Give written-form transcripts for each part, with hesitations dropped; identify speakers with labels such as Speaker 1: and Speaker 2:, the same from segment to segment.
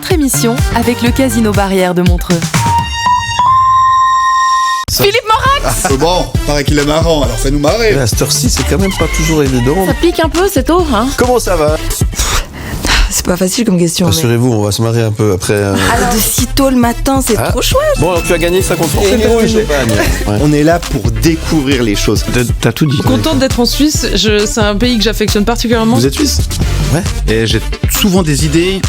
Speaker 1: votre émission avec le Casino Barrière de Montreux. Philippe Morax.
Speaker 2: Bon, paraît qu'il est marrant, alors fais-nous marrer.
Speaker 3: À cette heure-ci, c'est quand même pas toujours évident.
Speaker 1: Ça pique un peu, c'est tôt, hein?
Speaker 3: Comment ça va?
Speaker 4: C'est pas facile comme question.
Speaker 3: Rassurez-vous, on va se marrer un peu après.
Speaker 4: Alors de si tôt le matin, c'est trop chouette.
Speaker 3: Bon, alors tu as gagné 50 francs. Ouais.
Speaker 2: On est là pour découvrir les choses.
Speaker 3: T'as tout dit.
Speaker 5: Contente d'être en Suisse, c'est un pays que j'affectionne particulièrement.
Speaker 2: Vous êtes suisse?
Speaker 3: Ouais.
Speaker 2: Et j'ai souvent des idées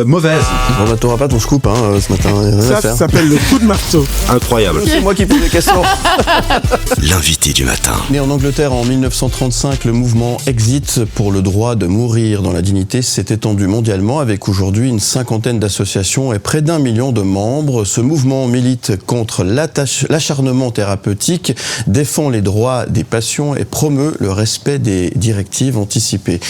Speaker 2: mauvaises.
Speaker 3: Bon, bah, t'auras pas ton scoop ce matin.
Speaker 6: Ça s'appelle le coup de marteau.
Speaker 2: Incroyable.
Speaker 3: C'est moi qui pose des questions.
Speaker 7: L'invité du matin.
Speaker 3: Né en Angleterre en 1935, le mouvement Exit pour le droit de mourir dans la dignité s'est étendu mondialement avec aujourd'hui une cinquantaine d'associations et près d'1 million de membres. Ce mouvement milite contre l'acharnement thérapeutique, défend les droits des patients et promeut le respect des directives anticipées.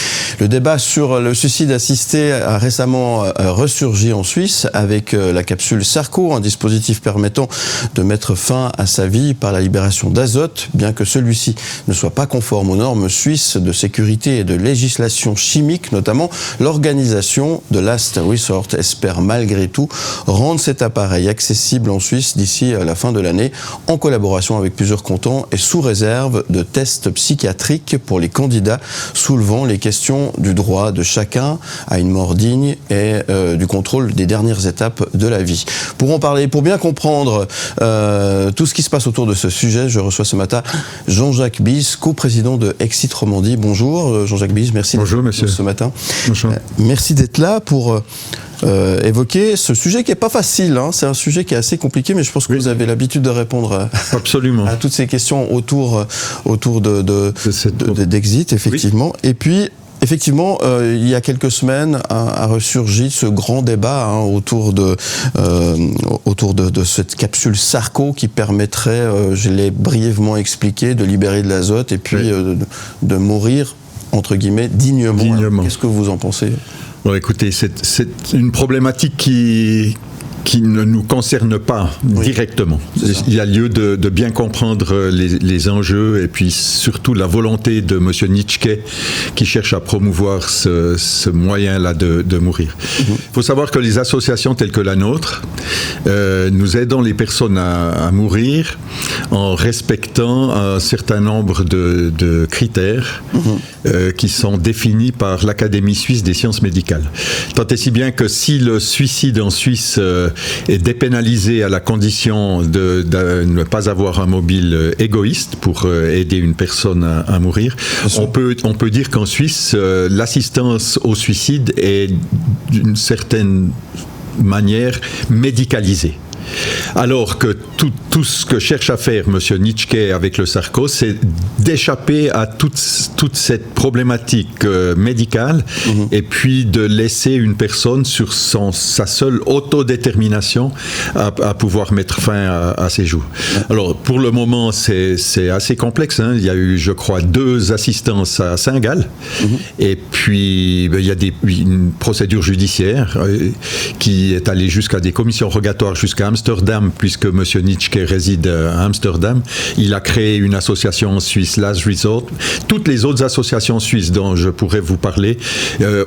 Speaker 3: Le débat sur le suicide assisté a récemment ressurgi en Suisse avec la capsule Sarco, un dispositif permettant de mettre fin à sa vie par la libération d'azote, bien que celui-ci ne soit pas conforme aux normes suisses de sécurité et de législation chimique notamment. L'organisation de Last Resort espère malgré tout rendre cet appareil accessible en Suisse d'ici à la fin de l'année, en collaboration avec plusieurs cantons et sous réserve de tests psychiatriques pour les candidats, soulevant les questions du droit de chacun à une mort digne et du contrôle des dernières étapes de la vie. Pour en parler, pour bien comprendre tout ce qui se passe autour de ce sujet, je reçois ce matin Jean-Jacques Bis, coprésident de Exit Romandie. Bonjour Jean-Jacques Bis, merci d'être là ce matin.
Speaker 6: Bonjour.
Speaker 3: Merci d'être là pour évoquer ce sujet qui n'est pas facile. C'est un sujet qui est assez compliqué, mais je pense que vous avez l'habitude de répondre à toutes ces questions autour d'Exit, effectivement. Oui. Et puis, effectivement, il y a quelques semaines a ressurgi ce grand débat autour de cette capsule Sarco qui permettrait, je l'ai brièvement expliqué, de libérer de l'azote et puis de mourir, entre guillemets, dignement. Qu'est-ce que vous en pensez ?
Speaker 6: Bon, écoutez, c'est une problématique qui ne nous concerne pas directement. Il y a lieu de bien comprendre les enjeux et puis surtout la volonté de M. Nitschke qui cherche à promouvoir ce moyen-là de mourir. Il faut savoir que les associations telles que la nôtre nous aidons les personnes à mourir en respectant un certain nombre de critères qui sont définis par l'Académie suisse des sciences médicales. Tant et si bien que si le suicide en Suisse est dépénalisé à la condition de ne pas avoir un mobile égoïste pour aider une personne à mourir. On peut dire qu'en Suisse, l'assistance au suicide est d'une certaine manière médicalisée. Alors que tout ce que cherche à faire M. Nitschke avec le Sarco, c'est d'échapper à toute cette problématique médicale et puis de laisser une personne sur sa seule autodétermination à pouvoir mettre fin à ses jours. Alors, pour le moment, c'est assez complexe. Il y a eu, je crois, 2 assistances à Saint-Gall et puis il y a une procédure judiciaire qui est allée jusqu'à des commissions rogatoires jusqu'à Amsterdam, puisque M. Nitschke réside à Amsterdam. Il a créé une association en Suisse, Last Resort. Toutes les autres associations suisses dont je pourrais vous parler,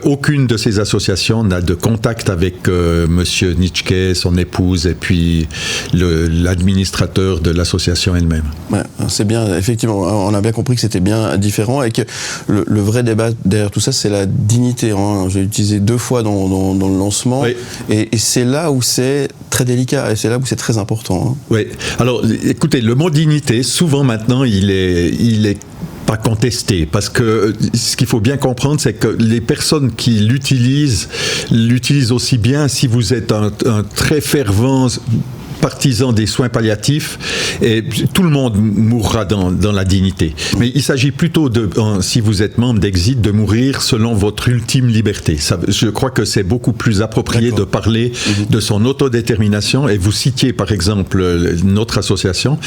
Speaker 6: aucune de ces associations n'a de contact avec M. Nitschke, son épouse et puis l'administrateur de l'association elle-même. Ouais,
Speaker 3: c'est bien, effectivement, on a bien compris que c'était bien différent et que le vrai débat derrière tout ça, c'est la dignité. J'ai utilisé 2 fois dans le lancement et c'est là où c'est très délicat et c'est là où c'est très important.
Speaker 6: Oui, alors écoutez, le mot dignité, souvent maintenant, il est pas contesté, parce que ce qu'il faut bien comprendre, c'est que les personnes qui l'utilisent aussi bien si vous êtes un très fervent partisan des soins palliatifs, et tout le monde mourra dans la dignité. Mais il s'agit plutôt si vous êtes membre d'Exit, de mourir selon votre ultime liberté. Je crois que c'est beaucoup plus approprié de parler de son autodétermination. Et vous citiez par exemple notre association.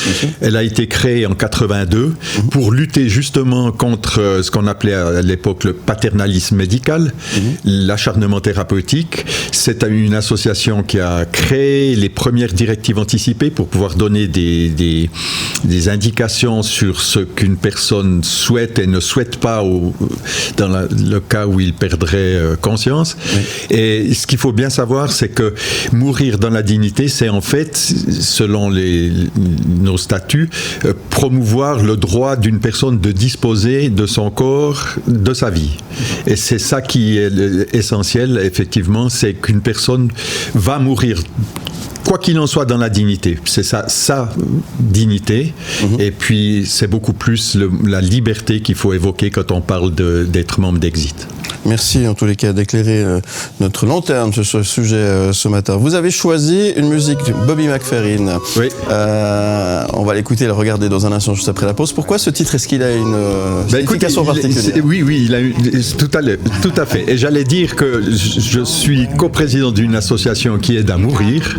Speaker 6: Elle a été créée en 82 pour lutter justement contre ce qu'on appelait à l'époque le paternalisme médical, l'acharnement thérapeutique. C'est une association qui a créé les premières directives directives anticipées pour pouvoir donner des indications sur ce qu'une personne souhaite et ne souhaite pas dans le cas où il perdrait conscience. Oui. Et ce qu'il faut bien savoir, c'est que mourir dans la dignité, c'est en fait, selon nos statuts, promouvoir le droit d'une personne de disposer de son corps, de sa vie. Et c'est ça qui est essentiel, effectivement, c'est qu'une personne va mourir quoi qu'il en soit dans la dignité. C'est sa dignité. Et puis, c'est beaucoup plus la liberté qu'il faut évoquer quand on parle d'être membre d'Exit.
Speaker 3: Merci en tous les cas d'éclairer notre lanterne sur ce sujet ce matin. Vous avez choisi une musique de Bobby McFerrin. Oui. On va l'écouter et le regarder dans un instant juste après la pause. Pourquoi ce titre? Est-ce qu'il a une signification particulière?
Speaker 6: Oui, il a tout à fait. Et j'allais dire que je suis coprésident d'une association qui aide à mourir,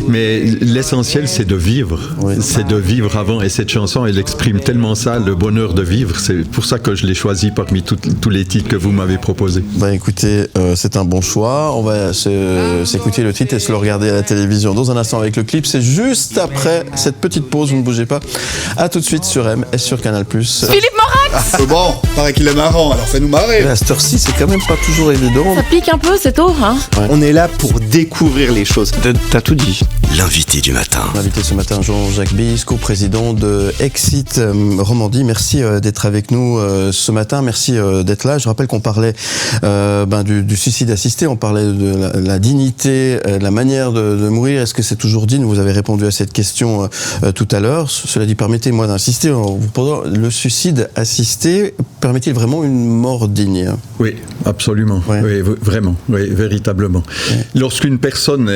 Speaker 6: mais l'essentiel c'est de vivre. Oui. C'est de vivre avant. Et cette chanson, elle exprime tellement ça, le bonheur de vivre. C'est pour ça que je l'ai choisi parmi tous les titres que vous m'avez proposés.
Speaker 3: Écoutez, c'est un bon choix. On va s'écouter le titre et se le regarder à la télévision dans un instant avec le clip. C'est juste après cette petite pause, vous ne bougez pas. À tout de suite sur M et sur Canal+.
Speaker 1: Philippe Morax.
Speaker 2: Bon, paraît qu'il est marrant, alors fais-nous marrer.
Speaker 3: À cette heure-ci, c'est quand même pas toujours évident.
Speaker 1: Ça pique un peu, c'est tôt, hein?
Speaker 2: Ouais. On est là pour découvrir les choses. T'as tout dit.
Speaker 7: L'invité du matin.
Speaker 3: L'invité ce matin, Jean-Jacques Bis, co-président de Exit Romandie. Merci d'être avec nous ce matin. Merci d'être là. Je rappelle qu'on parlait du suicide assisté, on parlait de la dignité, la manière de mourir. Est-ce que c'est toujours digne? Vous avez répondu à cette question tout à l'heure. Cela dit, permettez-moi d'insister en vous posant, le suicide assisté permet-il vraiment une mort digne?
Speaker 6: Oui, absolument. Ouais. Oui, vraiment, oui, véritablement. Ouais. Lorsqu'une personne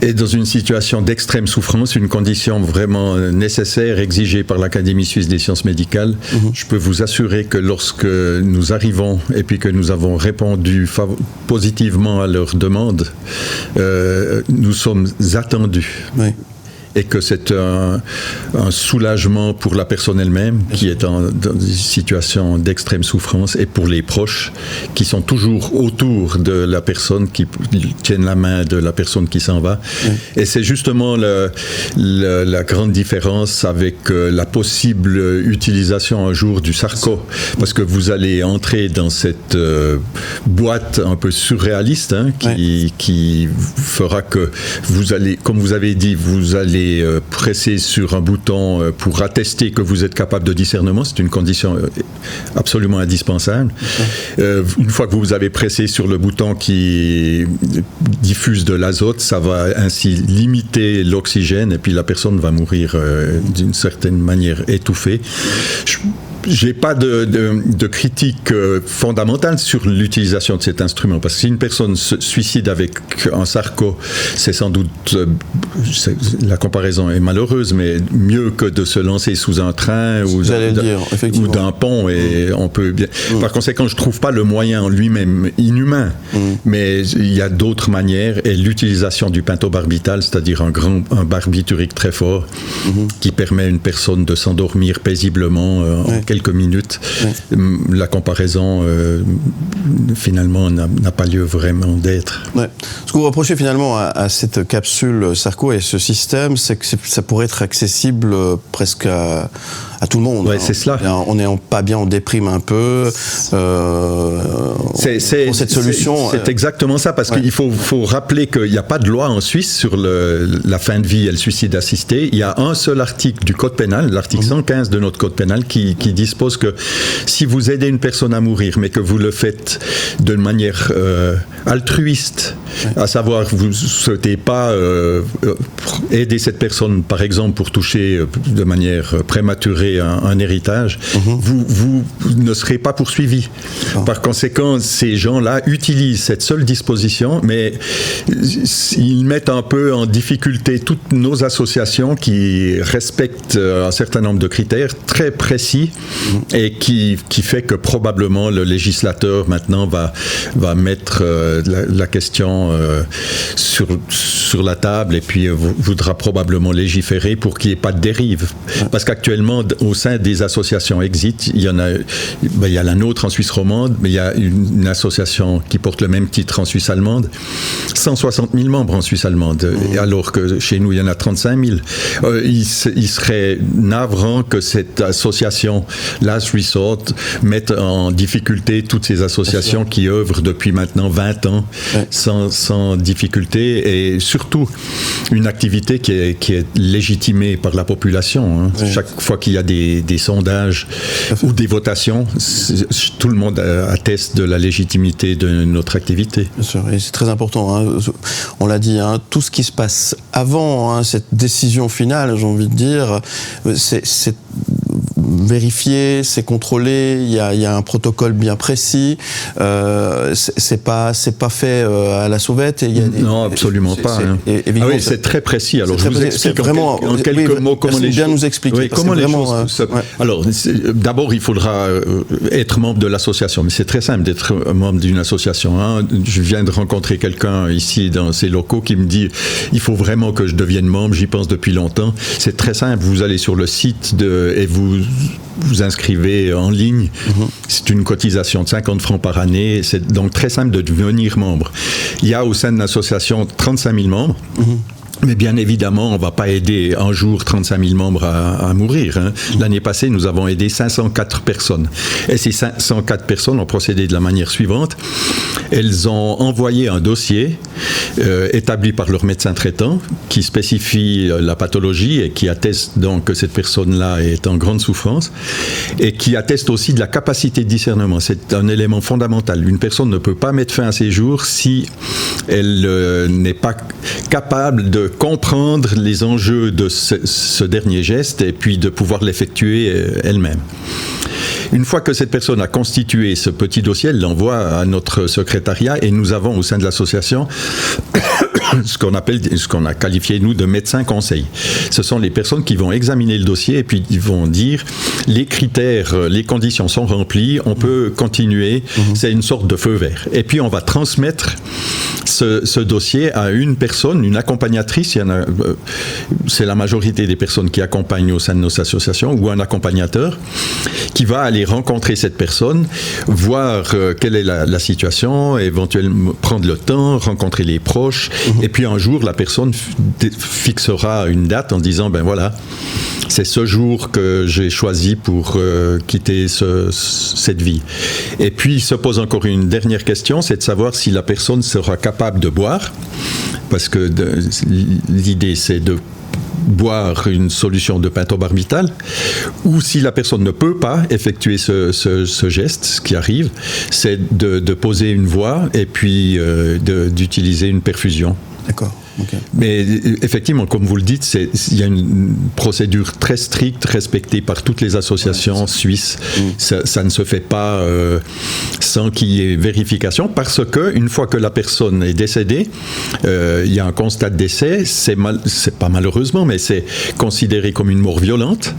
Speaker 6: est dans une situation d'extrême souffrance, une condition vraiment nécessaire, exigée par l'Académie suisse des sciences médicales, je peux vous assurer que lorsque nous arrivons et puis que nous avons répondu positivement à leur demande, nous sommes attendus. Oui. Et que c'est un soulagement pour la personne elle-même qui est dans une situation d'extrême souffrance, et pour les proches qui sont toujours autour de la personne, qui tiennent la main de la personne qui s'en va. Oui. Et c'est justement la grande différence avec la possible utilisation un jour du Sarco, parce que vous allez entrer dans cette boîte un peu surréaliste qui fera que vous allez, comme vous avez dit, vous allez presser sur un bouton pour attester que vous êtes capable de discernement. C'est une condition absolument indispensable. Une fois que vous avez pressé sur le bouton qui diffuse de l'azote, ça va ainsi limiter l'oxygène, et puis la personne va mourir d'une certaine manière étouffée. J'ai pas de critique fondamentale sur l'utilisation de cet instrument, parce que si une personne se suicide avec un Sarco, c'est sans doute, la comparaison est malheureuse, mais mieux que de se lancer sous un train ou d'un pont, et on peut bien. Par conséquent, je trouve pas le moyen en lui-même inhumain, mais il y a d'autres manières, et l'utilisation du pentobarbital, c'est-à-dire un barbiturique très fort, qui permet à une personne de s'endormir paisiblement en quelques minutes. La comparaison finalement n'a pas lieu vraiment d'être.
Speaker 3: Ce que vous reprochez finalement à cette capsule Sarco et ce système, c'est que ça pourrait être accessible presque à tout le monde.
Speaker 6: C'est cela.
Speaker 3: On n'est pas bien, on déprime un peu. Pour cette solution.
Speaker 6: C'est exactement ça, parce qu'il faut rappeler qu'il n'y a pas de loi en Suisse sur la fin de vie et le suicide assisté. Il y a un seul article du Code pénal, l'article 115 de notre Code pénal, qui dispose que si vous aidez une personne à mourir, mais que vous le faites de manière altruiste, à savoir vous ne souhaitez pas aider cette personne, par exemple, pour toucher de manière prématurée un héritage, vous ne serez pas poursuivi. Par conséquent, ces gens-là utilisent cette seule disposition, mais ils mettent un peu en difficulté toutes nos associations qui respectent un certain nombre de critères très précis, et qui fait que probablement le législateur maintenant va mettre la question sur la table, et puis voudra probablement légiférer pour qu'il n'y ait pas de dérive. Parce qu'actuellement, au sein des associations Exit, il y a la nôtre en Suisse romande, mais il y a une une association qui porte le même titre en Suisse allemande, 160 000 membres en Suisse allemande, alors que chez nous, il y en a 35 000. Il serait navrant que cette association Last Resort mette en difficulté toutes ces associations qui œuvrent depuis maintenant 20 ans sans difficulté, et surtout une activité qui est légitimée par la population. Hein. Chaque fois qu'il y a des sondages ou des votations, tout le monde atteste de la légitimité de notre activité.
Speaker 3: Bien sûr, et c'est très important. Hein. On l'a dit, hein, tout ce qui se passe avant cette décision finale, j'ai envie de dire, c'est vérifié, c'est contrôlé, il y a un protocole bien précis, c'est pas fait à la sauvette.
Speaker 6: Non, absolument pas. C'est très précis. Alors, je vous explique en quelques mots comment les
Speaker 3: bien nous expliquer.
Speaker 6: Comment les choses. Alors, d'abord, il faudra être membre de l'association, mais c'est très simple d'être membre d'une association. Hein. Je viens de rencontrer quelqu'un ici dans ces locaux qui me dit il faut vraiment que je devienne membre, j'y pense depuis longtemps. C'est très simple, vous allez sur le site et vous inscrivez en ligne. C'est une cotisation de 50 francs par année. C'est donc très simple de devenir membre. Il y a au sein de l'association 35 000 membres. Mais bien évidemment, on ne va pas aider un jour 35 000 membres à mourir. Hein. L'année passée, nous avons aidé 504 personnes. Et ces 504 personnes ont procédé de la manière suivante. Elles ont envoyé un dossier établi par leur médecin traitant qui spécifie la pathologie et qui atteste donc que cette personne-là est en grande souffrance et qui atteste aussi de la capacité de discernement. C'est un élément fondamental. Une personne ne peut pas mettre fin à ses jours si elle n'est pas capable de comprendre les enjeux de ce dernier geste et puis de pouvoir l'effectuer elle-même. Une fois que cette personne a constitué ce petit dossier, elle l'envoie à notre secrétariat et nous avons au sein de l'association ce qu'on a qualifié nous de médecins conseils. Ce sont les personnes qui vont examiner le dossier et puis ils vont dire les critères, les conditions sont remplies, on peut continuer, c'est une sorte de feu vert. Et puis on va transmettre ce dossier à une personne, une accompagnatrice, c'est la majorité des personnes qui accompagnent au sein de nos associations, ou un accompagnateur qui va aller rencontrer cette personne, voir quelle est la situation, éventuellement prendre le temps, rencontrer les proches, et puis un jour la personne fixera une date en disant ben voilà, c'est ce jour que j'ai choisi pour quitter cette vie. Et puis il se pose encore une dernière question, c'est de savoir si la personne sera capable de boire, parce que l'idée c'est de boire une solution de pentobarbital, ou si la personne ne peut pas effectuer ce geste, ce qui arrive, c'est de poser une voie et puis d'utiliser une perfusion.
Speaker 3: D'accord. Okay.
Speaker 6: Mais effectivement, comme vous le dites, il y a une procédure très stricte respectée par toutes les associations suisses. Ça ne se fait pas sans qu'il y ait vérification, parce que une fois que la personne est décédée, il y a un constat de décès. C'est pas malheureusement, mais c'est considéré comme une mort violente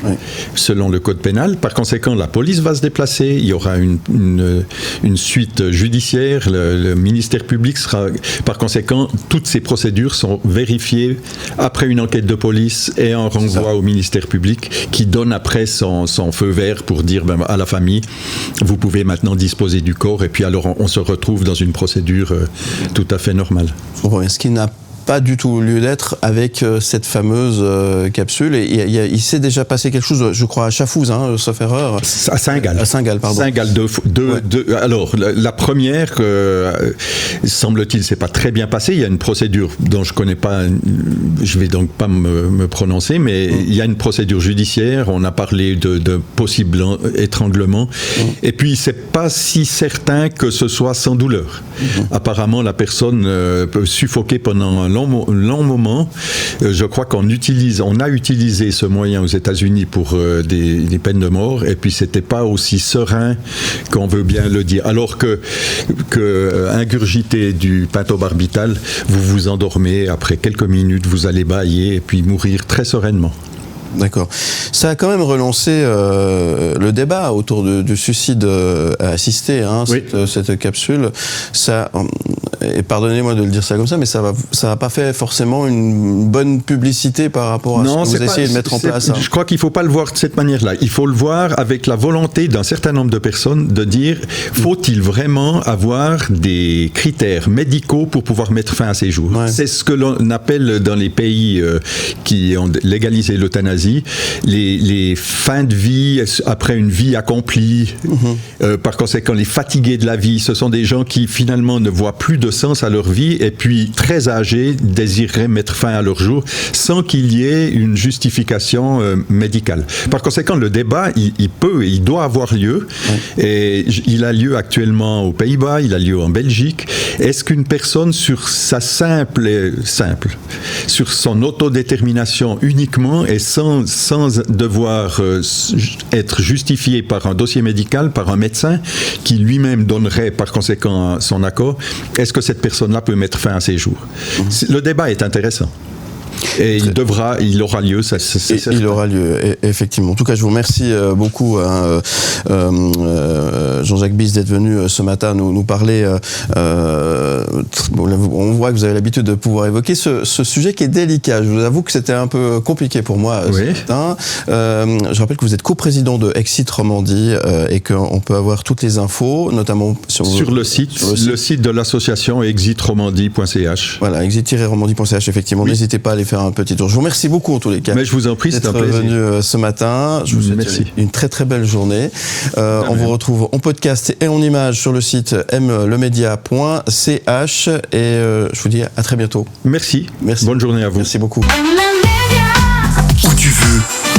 Speaker 6: selon le code pénal. Par conséquent, la police va se déplacer. Il y aura une suite judiciaire. Le ministère public sera. Par conséquent, toutes ces procédures sont vérifiées après une enquête de police et un renvoi au ministère public qui donne après son feu vert pour dire à la famille vous pouvez maintenant disposer du corps, et puis alors on se retrouve dans une procédure tout à fait normale.
Speaker 3: Ce qui n'a pas du tout lieu d'être avec cette fameuse capsule. Et il s'est déjà passé quelque chose, je crois, à Chafouz, sauf erreur.
Speaker 6: À Saint-Gall.
Speaker 3: À Saint-Gall, pardon.
Speaker 6: Saint-Gall, alors, la première, semble-t-il, c'est pas très bien passé. Il y a une procédure dont je connais pas, je vais donc pas me prononcer, mais il y a une procédure judiciaire. On a parlé de possible étranglement. Et puis, c'est pas si certain que ce soit sans douleur. Apparemment, la personne peut suffoquer pendant un long moment. Je crois qu'on a utilisé ce moyen aux États-Unis pour des peines de mort, et puis c'était pas aussi serein qu'on veut bien le dire. Alors que ingurgiter du pentobarbital, vous vous endormez, après quelques minutes, vous allez bâiller et puis mourir très sereinement.
Speaker 3: D'accord. Ça a quand même relancé le débat autour du suicide assisté, cette capsule. Ça, et pardonnez-moi de le dire ça comme ça, mais ça va pas fait forcément une bonne publicité par rapport à ce que vous essayez de mettre en place.
Speaker 6: Je crois qu'il ne faut pas le voir de cette manière-là. Il faut le voir avec la volonté d'un certain nombre de personnes de dire, faut-il vraiment avoir des critères médicaux pour pouvoir mettre fin à ces jours?
Speaker 3: Ouais.
Speaker 6: C'est ce que l'on appelle dans les pays qui ont légalisé l'euthanasie, les fins de vie après une vie accomplie. Par conséquent, les fatigués de la vie, ce sont des gens qui finalement ne voient plus de sens à leur vie et puis très âgés désireraient mettre fin à leur jour sans qu'il y ait une justification médicale. Par conséquent, le débat, il doit avoir lieu. Et il a lieu actuellement aux Pays-Bas, il a lieu en Belgique. Est-ce qu'une personne sur sa sur son autodétermination uniquement et sans devoir être justifiée par un dossier médical, par un médecin qui lui-même donnerait par conséquent son accord, est-ce que cette personne-là peut mettre fin à ses jours? Le débat est intéressant. Et il aura lieu, c'est certain.
Speaker 3: Il aura lieu, effectivement. En tout cas, je vous remercie beaucoup, Jean-Jacques Bis, d'être venu ce matin nous parler. On voit que vous avez l'habitude de pouvoir évoquer ce sujet qui est délicat. Je vous avoue que c'était un peu compliqué pour moi ce matin. Je rappelle que vous êtes coprésident de Exit Romandie et qu'on peut avoir toutes les infos, notamment sur le site
Speaker 6: de l'association exitromandie.ch.
Speaker 3: Voilà, exit-romandie.ch, effectivement. Oui. N'hésitez pas à aller faire un petit tour. Je vous remercie beaucoup en tous les cas.
Speaker 6: Mais je vous en prie, c'est un plaisir.
Speaker 3: D'être venu ce matin. Je vous souhaite une très très belle journée. On vous retrouve en podcast et en image sur le site mlemedia.ch et je vous dis à très bientôt.
Speaker 6: Merci. Bonne journée à vous.
Speaker 3: Merci beaucoup.
Speaker 7: Où tu veux.